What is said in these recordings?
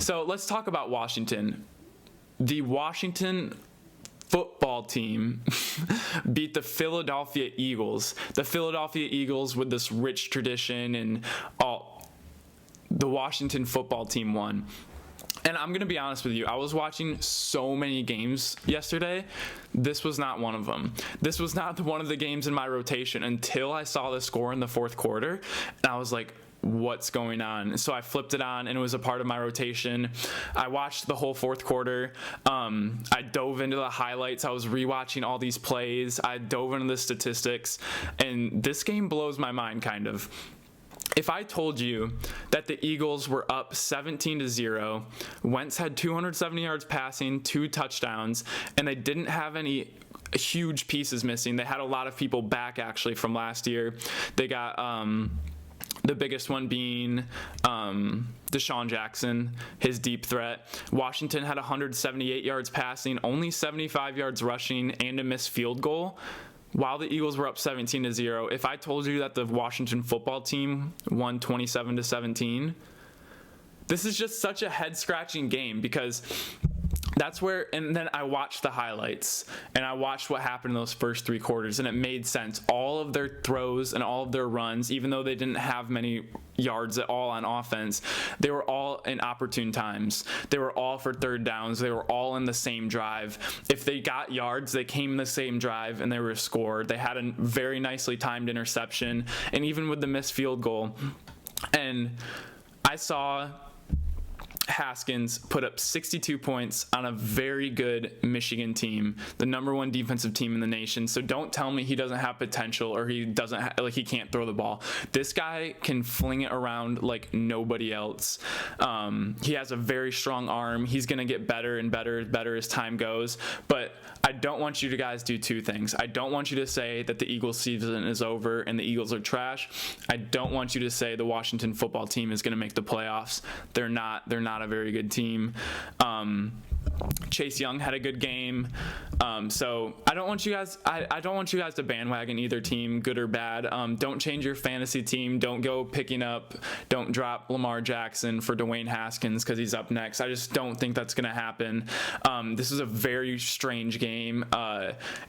So let's talk about Washington. The Washington football team beat the Philadelphia Eagles. The Philadelphia Eagles, with this rich tradition and all, the Washington football team won. And I'm going to be honest with you, I was watching so many games yesterday. This was not one of them. This was not one of the games in my rotation until I saw the score in the fourth quarter. And I was like, what's going on? So I flipped it on and it was a part of my rotation. I watched the whole fourth quarter. I dove into the highlights. I was rewatching all these plays. I dove into the statistics. And this game blows my mind, kind of. If I told you that the Eagles were up 17-0, Wentz had 270 yards passing, 2 touchdowns, and they didn't have any huge pieces missing. They had a lot of people back, actually, from last year. They got the biggest one being Deshaun Jackson, his deep threat. Washington had 178 yards passing, only 75 yards rushing, and a missed field goal, while the Eagles were up 17-0. If I told you that the Washington football team won 27-17, this is just such a head-scratching game, because that's where, and then I watched the highlights and I watched what happened in those first 3 quarters, and it made sense. All of their throws and all of their runs, even though they didn't have many yards at all on offense, they were all in opportune times. They were all for third downs. They were all in the same drive. If they got yards, they came in the same drive and they were scored. They had a very nicely timed interception, and even with the missed field goal. And I saw Haskins put up 62 points on a very good Michigan team, the number 1 defensive team in the nation. So don't tell me he doesn't have potential, or he doesn't like he can't throw the ball. This guy can fling it around like nobody else. He has a very strong arm. He's gonna get better and better as time goes. But I don't want you to guys do 2 things. I don't want you to say that the Eagles season is over and the Eagles are trash. I don't want you to say the Washington football team is gonna make the playoffs. They're not a very good team. Chase Young had a good game. So I don't want you guys to bandwagon either team, good or bad. Don't change your fantasy team. Don't drop Lamar Jackson for Dwayne Haskins because he's up next. I just don't think that's going to happen. This is a very strange game.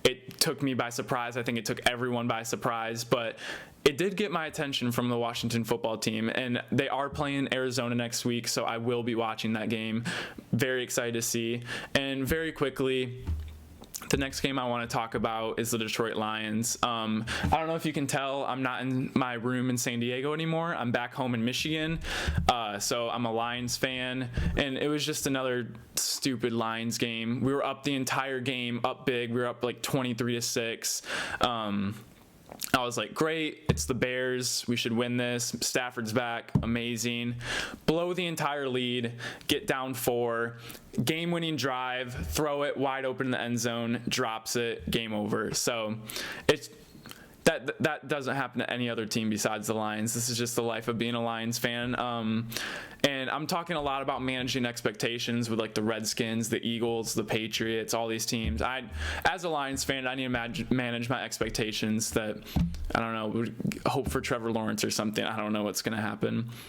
It took me by surprise. I think it took everyone by surprise, but it did get my attention from the Washington football team, and they are playing Arizona next week, so I will be watching that game. Very excited to see. And very quickly, the next game I want to talk about is the Detroit Lions. I don't know if you can tell, I'm not in my room in San Diego anymore. I'm back home in Michigan, so I'm a Lions fan, and it was just another stupid Lions game. We were up the entire game, up big. We were up like 23-6. I was like, great, it's the Bears. We should win this. Stafford's back. Amazing. Blow the entire lead. Get down 4. Game-winning drive. Throw it wide open in the end zone. Drops it. Game over. So it's that doesn't happen to any other team besides the Lions. This is just the life of being a Lions fan. And I'm talking a lot about managing expectations with like the Redskins, the Eagles, the Patriots, all these teams. As a Lions fan, I need to manage my expectations that, I don't know, hope for Trevor Lawrence or something. I don't know what's going to happen.